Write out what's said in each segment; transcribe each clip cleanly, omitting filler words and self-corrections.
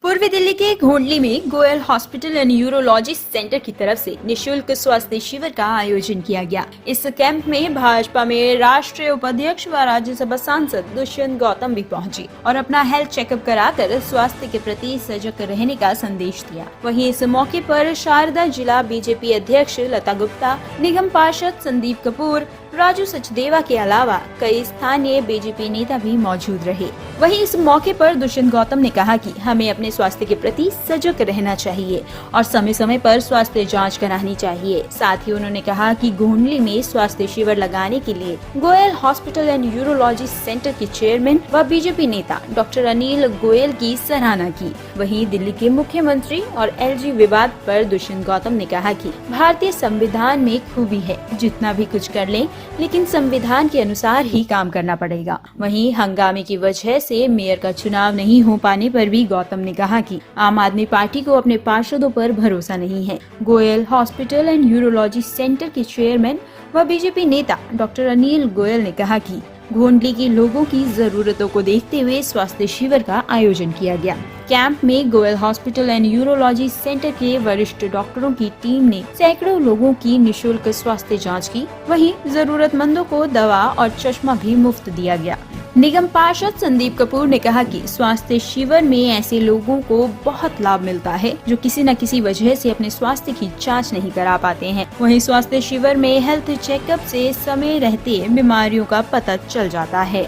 पूर्वी दिल्ली के घोंडली में Goyal hospital and urology centre की तरफ से निशुल्क स्वास्थ्य शिविर का आयोजन किया गया। इस कैंप में भाजपा में राष्ट्रीय उपाध्यक्ष व राज्यसभा सांसद दुष्यंत गौतम भी पहुंचे और अपना हेल्थ चेकअप कराकर स्वास्थ्य के प्रति सजग रहने का संदेश दिया। वहीं इस मौके पर शारदा जिला बीजेपी अध्यक्ष लता गुप्ता, निगम पार्षद संदीप कपूर, राजू सचदेवा के अलावा कई स्थानीय बीजेपी नेता भी मौजूद रहे। वहीं इस मौके पर दुष्यंत गौतम ने कहा कि हमें अपने स्वास्थ्य के प्रति सजग रहना चाहिए और समय समय पर स्वास्थ्य जांच करानी चाहिए। साथ ही उन्होंने कहा कि घोंडली में स्वास्थ्य शिविर लगाने के लिए Goyal hospital and urology centre के चेयरमैन व बीजेपी नेता डॉक्टर अनिल गोयल की सराहना की। वहीं दिल्ली के मुख्यमंत्री और एलजी विवाद पर दुष्यंत गौतम ने कहा कि भारतीय संविधान में खूबी है, जितना भी कुछ कर लें लेकिन संविधान के अनुसार ही काम करना पड़ेगा। वहीं हंगामे की वजह से मेयर का चुनाव नहीं हो पाने पर भी गौतम ने कहा कि आम आदमी पार्टी को अपने पार्षदों पर भरोसा नहीं है। Goyal hospital and urology centre के चेयरमैन व बीजेपी नेता डॉक्टर अनिल गोयल ने कहा कि घोंडली के लोगों की जरूरतों को देखते हुए स्वास्थ्य शिविर का आयोजन किया गया। कैंप में Goyal hospital and urology centre के वरिष्ठ डॉक्टरों की टीम ने सैकड़ों लोगों की निशुल्क स्वास्थ्य जांच की। वहीं जरूरतमंदों को दवा और चश्मा भी मुफ्त दिया गया। निगम पार्षद संदीप कपूर ने कहा कि स्वास्थ्य शिविर में ऐसे लोगों को बहुत लाभ मिलता है जो किसी न किसी वजह से अपने स्वास्थ्य की जांच नहीं करा पाते हैं। वहीं स्वास्थ्य शिविर में हेल्थ चेकअप से समय रहते बीमारियों का पता चल जाता है।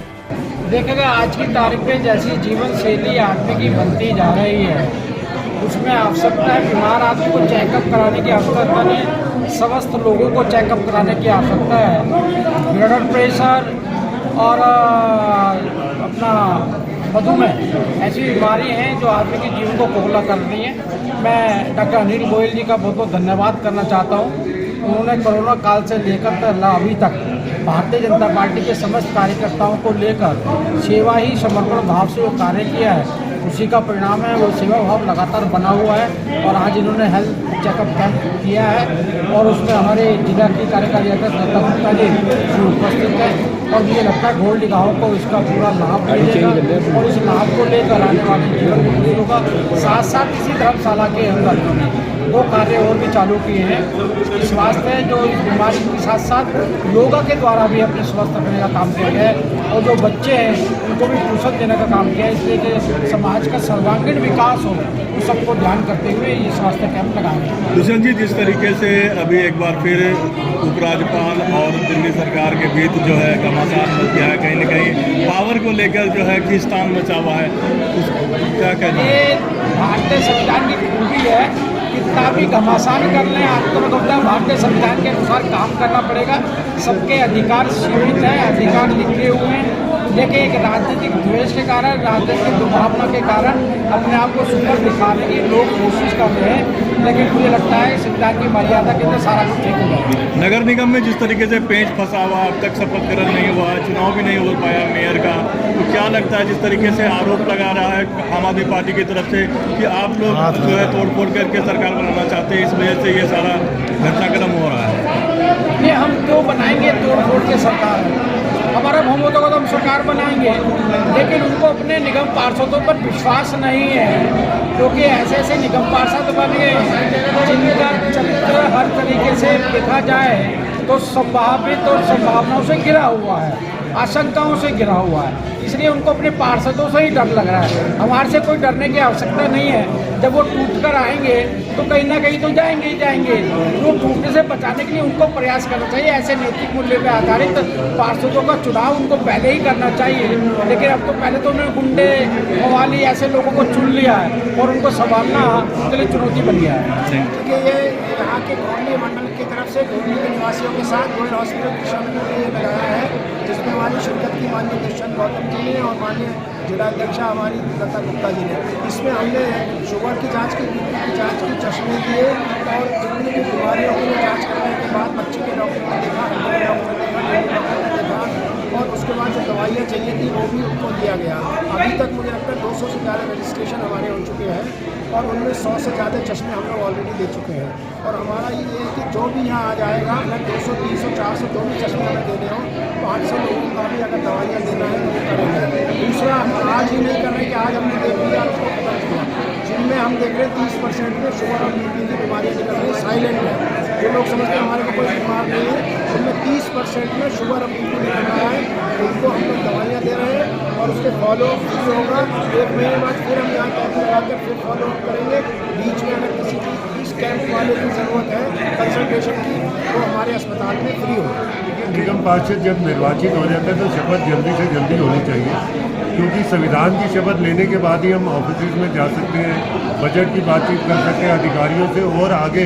देखेगा आज की तारीख में जैसी जीवन शैली आदमी की बनती जा रही है, उसमें आवश्यकता है बीमार आदमी को चेकअप कराने की आवश्यकता नहीं, समस्त लोगों को चेकअप कराने की आवश्यकता है। ब्लड प्रेशर और अपना मधुमेह ऐसी बीमारी हैं जो आदमी के जीवन को खोखला कर रही है। मैं डॉक्टर अनिल गोयल जी का बहुत बहुत धन्यवाद करना चाहता हूँ। उन्होंने कोरोना काल से लेकर अभी तक भारतीय जनता पार्टी के समस्त कार्यकर्ताओं को लेकर सेवा ही समर्पण भाव से वो कार्य किया है, उसी का परिणाम है। वो सेवा भाव लगातार बना हुआ है और आज इन्होंने हेल्थ चेकअप कैंप किया है और उसमें हमारे जिला की कार्यकारी अध्यक्ष लता गुप्ता जी उपस्थित है और मुझे लगता है घोंडली गाँव को इसका पूरा लाभ मिलेगा और इस लाभ को लेकर आने वाले जीवन में होगा। साथ साथ इसी धर्मशाला के अंदर वो कार्य और भी चालू किए हैं। इस वास्ते जो इस बीमारी के साथ साथ योगा के द्वारा भी अपने स्वस्थ रखने का काम किया गया है और जो बच्चे हैं उनको भी पोषण देने का काम किया है, इसलिए कि समाज का सर्वांगीण विकास हो उस सबको ध्यान करते हुए ये स्वास्थ्य कैंप लगाए। दुष्यंत जी, जिस तरीके से अभी एक बार फिर उपराज्यपाल और दिल्ली सरकार के बीच जो है घमासान मच गया है, कहीं न कहीं पावर को लेकर जो है खींचतान मचा हुआ है, क्या कहना है? भारतीय संविधान की खूबी है, कितना भी घमासान कर लें आपको मतलब भारतीय संविधान के अनुसार काम करना पड़ेगा। सबके अधिकार सीमित हैं, अधिकार लिखे हुए हैं, लेकिन एक राजनीतिक द्वेष के कारण, राजनीतिक दुर्भावना के कारण अपने आप को सुंदर दिखाने की लोग कोशिश कर रहे हैं। लेकिन मुझे लगता है संविधान की मर्यादा के अंदर सारा कुछ ठीक हो जाएगा। नगर निगम में जिस तरीके से पेंच फंसा हुआ, अब तक शपथ ग्रहण नहीं हुआ, चुनाव भी नहीं हो पाया मेयर का, तो क्या लगता है जिस तरीके से आरोप लगा रहा है आम आदमी पार्टी की तरफ से कि आप लोग जो है तोड़फोड़ करके सरकार बनाना चाहते हैं, इस वजह से ये सारा घटनाक्रम हो रहा है? ये हम क्यों बनाएंगे तोड़-फोड़ के सरकार? हमारा बहुमत होगा तो हम सरकार बनाएंगे, लेकिन उनको अपने निगम पार्षदों पर विश्वास नहीं है, क्योंकि ऐसे ऐसे निगम पार्षद बन गए जिनका चरित्र हर तरीके से देखा जाए तो संभावित और संभावनाओं से घिरा हुआ है, आशंकाओं से घिरा हुआ है। इसलिए उनको अपने पार्षदों से ही डर लग रहा है। हमारे से कोई डरने की आवश्यकता नहीं है। जब वो टूट कर आएंगे तो कहीं ना कहीं तो जाएंगे ही जाएंगे। वो टूटने से बचाने के लिए उनको प्रयास करना चाहिए। ऐसे नैतिक मूल्य पर आधारित पार्षदों का चुनाव उनको पहले ही करना चाहिए, लेकिन अब तो पहले तो उन्होंने गुंडे मवाली ऐसे लोगों को चुन लिया है और उनको संभालना उनके लिए चुनौती बन गया है। क्योंकि ये यहाँ के घोंडली मंडल की तरफ से घोंडली के निवासियों के साथ गोयल हॉस्पिटल की शामिल ये लगाया है, जिसमें हमारी शिरकत की माननीय दुष्यंत गौतम जी ने और माननीय जिलाध्यक्षा हमारी लता गुप्ता जी ने। इसमें हमने शुगर की जांच की, बीपी की जांच की, चश्मे दिए और जितनी भी बीमारियों की जांच करने के बाद बच्चे के डॉक्टर ने देखा, हमारे डॉक्टर ने देखा, डॉक्टर ने देखा और उसके बाद जो दवाइयाँ चाहिए थी वो भी उनको दिया गया। अभी तक मुझे लगता है 200 से ज़्यादा रजिस्ट्रेशन हमारे हो चुके हैं और उनमें 100 से ज़्यादा चश्मे हम लोग ऑलरेडी दे चुके हैं। और हमारा ये है कि जो भी यहाँ आ जाएगा, अगर 200, 300, 400 जो भी चश्मे हमें देने हो, 500 लोगों का भी अगर दवाइयाँ देना है तो वो करेंगे। दूसरा, हम आज ही नहीं कर रहे कि आज हमने दे दिया उसको खत्म किया। देख रहे हैं 30% में शुगर और बीपी की बीमारियाँ निकल रही हैं साइलेंट है। जो लोग समझते हैं हमारे को कोई बीमार नहीं है, उनमें 30% में शुगर और बीपी निकल रहा है। उनको हम लोग दवाइयाँ दे रहे हैं और उसके फॉलो फ्री होगा। 1 महीने बाद फिर हम यहाँ कैंप लगाकर फिर फॉलो अप करेंगे। बीच में अगर किसी की इस कैंप वाले की ज़रूरत है कंसल्टेशन की, तो हमारे अस्पताल में फ्री होगा। निगम पार्षद जब निर्वाचित हो जाता है तो शपथ जल्दी से जल्दी होनी चाहिए, क्योंकि संविधान की शपथ लेने के बाद ही हम ऑफिस में जा सकते हैं, बजट की बातचीत कर सकते हैं अधिकारियों से, और आगे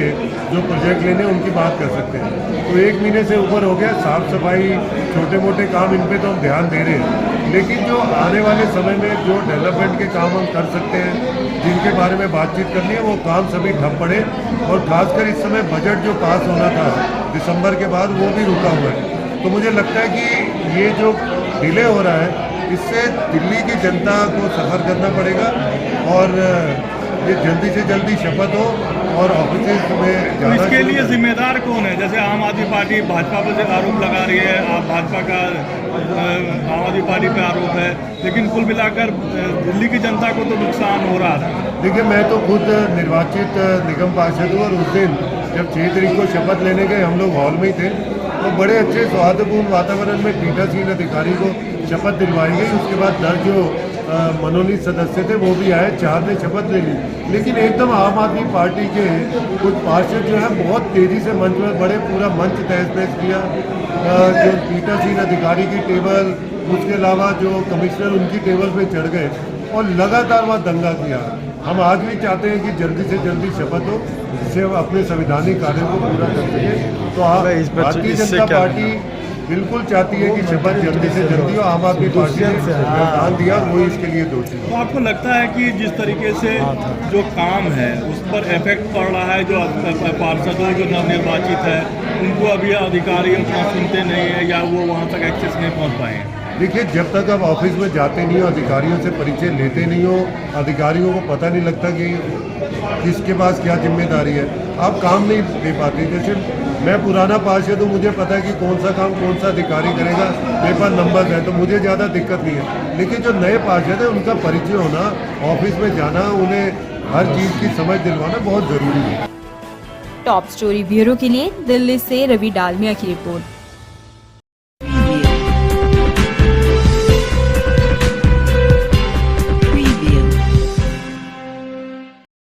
जो प्रोजेक्ट लेने उनकी बात कर सकते हैं। तो 1 महीने से ऊपर हो गया, साफ सफाई छोटे मोटे काम इन पे तो हम ध्यान दे रहे हैं, लेकिन जो आने वाले समय में जो डेवलपमेंट के काम हम कर सकते हैं, जिनके बारे में बातचीत करनी है, वो काम सभी ठप पड़े। और खासकर इस समय बजट जो पास होना था दिसंबर के बाद, वो भी रुका हुआ है। तो मुझे लगता है कि ये जो डिले हो रहा है, इससे दिल्ली की जनता को सफ़र करना पड़ेगा और ये जल्दी से जल्दी शपथ हो और ऑफिस में तो जाना। इसके लिए जिम्मेदार कौन है? जैसे आम आदमी पार्टी भाजपा पर से आरोप लगा रही है, आप भाजपा का आम आदमी पार्टी पे आरोप है, लेकिन कुल मिलाकर दिल्ली की जनता को तो नुकसान हो रहा था। देखिए, मैं तो खुद निर्वाचित निगम पार्षद हूँ, और उस दिन जब 6 तारीख को शपथ लेने गए, हम लोग हॉल में ही थे, तो बड़े अच्छे सौहार्दपूर्ण वातावरण में पीठासीन अधिकारी को शपथ दिलवाई गई। उसके बाद 10 जो मनोनीत सदस्य थे वो भी आए, 4 ने शपथ ले ली। लेकिन एकदम आम आदमी पार्टी के कुछ पार्षद जो है बहुत तेज़ी से मंच में बड़े, पूरा मंच तहस नहस किया। जो पीठासीन अधिकारी की टेबल, उसके अलावा जो कमिश्नर उनकी टेबल पे चढ़ गए और लगातार वहाँ दंगा किया। हम आज भी चाहते हैं कि जल्दी से जल्दी शपथ हो, जिससे हम अपने संवैधानिक कार्यों को पूरा कर सकें। तो भारतीय जनता पार्टी बिल्कुल चाहती है कि शपथ जल्दी से जल्दी हो। आम आदमी पार्टी ने योगदान दिया, वो इसके लिए दोषी है। तो आपको लगता है कि जिस तरीके से जो काम है उस पर इफेक्ट पड़ रहा है, जो पार्षदों जो नवनिर्वाचित है उनको अभी अधिकारी उतना सुनते नहीं है, या वो वहाँ तक एक्सेस नहीं पहुँच पाए हैं? देखिए, जब तक आप ऑफिस में जाते नहीं हो, अधिकारियों से परिचय लेते नहीं हो, अधिकारियों को पता नहीं लगता कि किसके पास क्या जिम्मेदारी है, आप काम नहीं दे पाते। जैसे मैं पुराना पार्षद हूँ, मुझे पता है कि कौन सा काम कौन सा अधिकारी करेगा, मेरे पास नंबर है, तो मुझे ज़्यादा दिक्कत नहीं है। लेकिन जो नए पार्षद है, उनका परिचय होना, ऑफिस में जाना, उन्हें हर चीज़ की समझ दिलवाना बहुत ज़रूरी है। टॉप स्टोरी ब्यूरो के लिए दिल्ली से रवि डालमिया की रिपोर्ट।